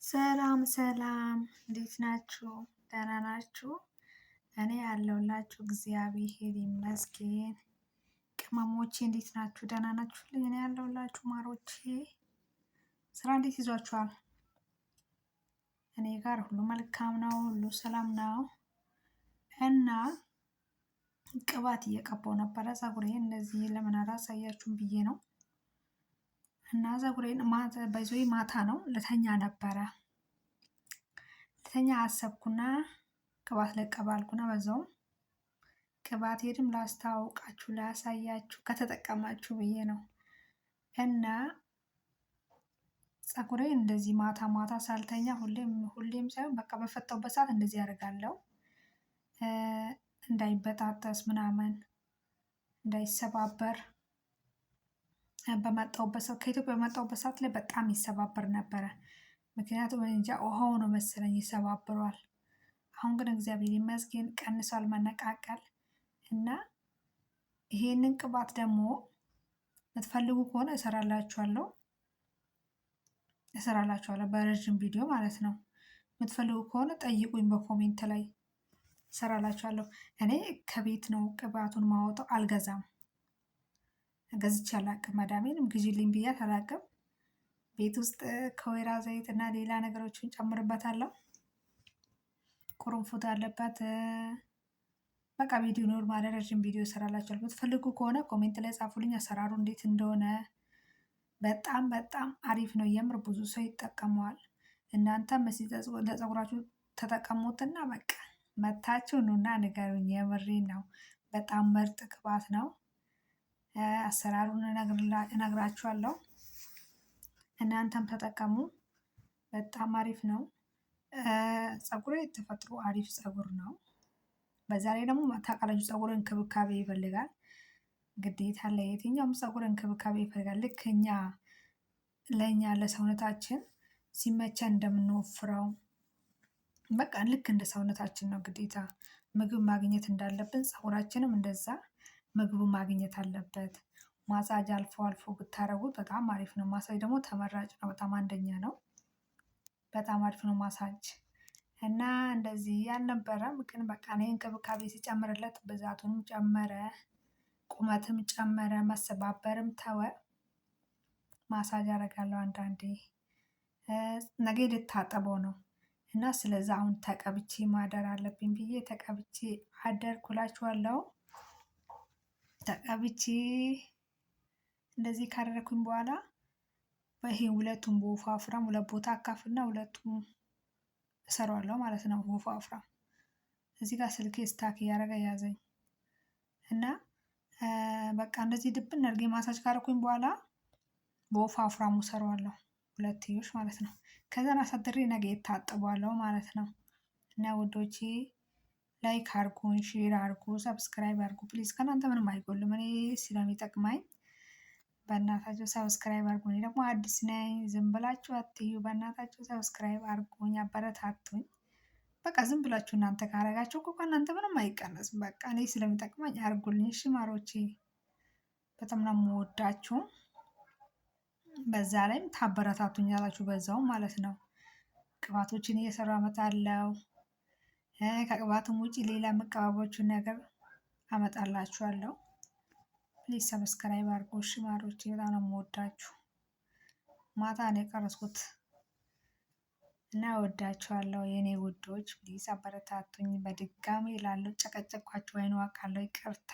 ሰላም ሰላም፣ እንዴት ናችሁ? ደህና ናችሁ? እኔ ያለሁላችሁ እግዚአብሔር ይመስገን። ቅመሞቼ እንዴት ናችሁ? ደህና ናችሁልኝ? እኔ ያለሁላችሁ ማሮቼ። ስራ እንዴት ይዟችኋል? እኔ ጋር ሁሉ መልካም ነው፣ ሁሉ ሰላም ነው። እና ቅባት እየቀባው ነበረ ፀጉሬን እንደዚህ ለምን አላሳያችሁም ብዬ ነው። እና ፀጉሬን ማታ ነው ልተኛ ነበረ። ልተኛ አሰብኩና ቅባት ልቀባ አልኩና በዛውም ቅባቴንም ላስታውቃችሁ ላሳያችሁ ከተጠቀማችሁ ብዬ ነው። እና ፀጉሬን እንደዚህ ማታ ማታ ሳልተኛ ሁሌም ሳይሆን በቃ በፈታሁበት ሰዓት እንደዚህ አደርጋለሁ። እንዳይበጣጠስ ምናምን እንዳይሰባበር ከኢትዮጵያ በመጣሁበት ሰዓት ላይ በጣም ይሰባበር ነበረ። ምክንያቱም እንጃ ውሃው ነው መሰለኝ ይሰባብረዋል። አሁን ግን እግዚአብሔር ይመስገን ቀንሷል መነቃቀል። እና ይሄንን ቅባት ደግሞ የምትፈልጉ ከሆነ እሰራላችኋለሁ በረዥም ቪዲዮ ማለት ነው። የምትፈልጉ ከሆነ ጠይቁኝ በኮሜንት ላይ እሰራላችኋለሁ። እኔ ከቤት ነው ቅባቱን ማወጣው፣ አልገዛም። ገዝቼ አላቅም። መዳሜንም ግዢልኝ ብያት አላቅም። ቤት ውስጥ ከወይራ ዘይት እና ሌላ ነገሮችን ጨምርበታለሁ። ቁርንፉድ አለበት። በቃ ቪዲዮ ኖርማል ረዥም ቪዲዮ እሰራላችኋለሁ። የምትፈልጉ ከሆነ ኮሜንት ላይ ጻፉልኝ አሰራሩ እንዴት እንደሆነ። በጣም በጣም አሪፍ ነው። የምር ብዙ ሰው ይጠቀመዋል። እናንተም ለፀጉራችሁ ተጠቀሙትና በቃ መታችሁ ኑና ንገሩኝ። የምሬን ነው። በጣም ምርጥ ቅባት ነው። አሰራሩን እነግራችኋለሁ። እናንተም ተጠቀሙ። በጣም አሪፍ ነው። ፀጉሬ ተፈጥሮ አሪፍ ፀጉር ነው። በዛ ላይ ደግሞ ታውቃላችሁ ፀጉር እንክብካቤ ይፈልጋል። ግዴታ ለየትኛውም ፀጉር እንክብካቤ ይፈልጋል። ልክ ለእኛ ለሰውነታችን ሲመቸን እንደምንወፍረው በቃ ልክ እንደ ሰውነታችን ነው ግዴታ ምግብ ማግኘት እንዳለብን ፀጉራችንም እንደዛ ምግቡ ማግኘት አለበት። ማሳጅ አልፎ አልፎ ብታረጉት በጣም አሪፍ ነው። ማሳጅ ደግሞ ተመራጭ ነው። በጣም አንደኛ ነው። በጣም አሪፍ ነው ማሳጅ። እና እንደዚህ ያልነበረም ግን በቃ እኔ እንክብካቤ ሲጨምርለት ብዛቱንም ጨመረ፣ ቁመትም ጨመረ፣ መሰባበርም ተወ። ማሳጅ አደርጋለሁ አንዳንዴ። ነገ ልታጠበው ነው እና ስለዛ አሁን ተቀብቼ ማደር አለብኝ ብዬ ተቀብቼ አደርኩላችኋለሁ። ተቀብቼ እንደዚህ ካደረኩኝ በኋላ ይሄ ሁለቱም በወፋፍራም ሁለት ቦታ አካፍልና ሁለቱም እሰራዋለሁ ማለት ነው። ወፋፍራም እዚህ ጋር ስልኬ ስታክ እያደረገ ያዘኝ እና በቃ እንደዚህ ድብን አድርጌ ማሳጅ ካደረኩኝ በኋላ በወፋፍራሙ እሰራዋለሁ። ሁለትዮሽ ማለት ነው። ከዛን አሳድሬ ነገ እታጥበዋለሁ ማለት ነው። እና ውዶቼ ላይክ አርጉን፣ ሼር አርጉ፣ ሰብስክራይብ አርጉ ፕሊዝ። ከእናንተ ምንም አይጎልም። እኔ ስለሚጠቅመኝ በእናታችሁ ሰብስክራይብ አርጉኝ። ደግሞ አዲስ ነኝ፣ ዝም ብላችሁ አትዩ። በእናታችሁ ሰብስክራይብ አርጉኝ፣ አበረታቱኝ። በቃ ዝም ብላችሁ እናንተ ካረጋችሁ እኮ ከእናንተ ምንም አይቀነስም። በቃ እኔ ስለሚጠቅመኝ አርጉልኝ። እሺ ማሮቼ፣ በጣም ነው የምወዳችሁ። በዛ ላይም ታበረታቱኛላችሁ በዛው ማለት ነው። ቅባቶችን እየሰራሁ አመጣለሁ። ከቅባትም ውጪ ሌላ መቀባቦችን ነገር አመጣላችኋለሁ። ፕሊዝ ሰብስክራይብ አድርጉ። እሺ ማሮቼ፣ በጣም ነው የምወዳችሁ። ማታ ነው የቀረጽኩት እና እወዳችኋለሁ የኔ ውዶች። ፕሊዝ አበረታቱኝ። በድጋሚ ላለው ጨቀጨኳችሁ አይኑ አውቃለሁ፣ ይቅርታ።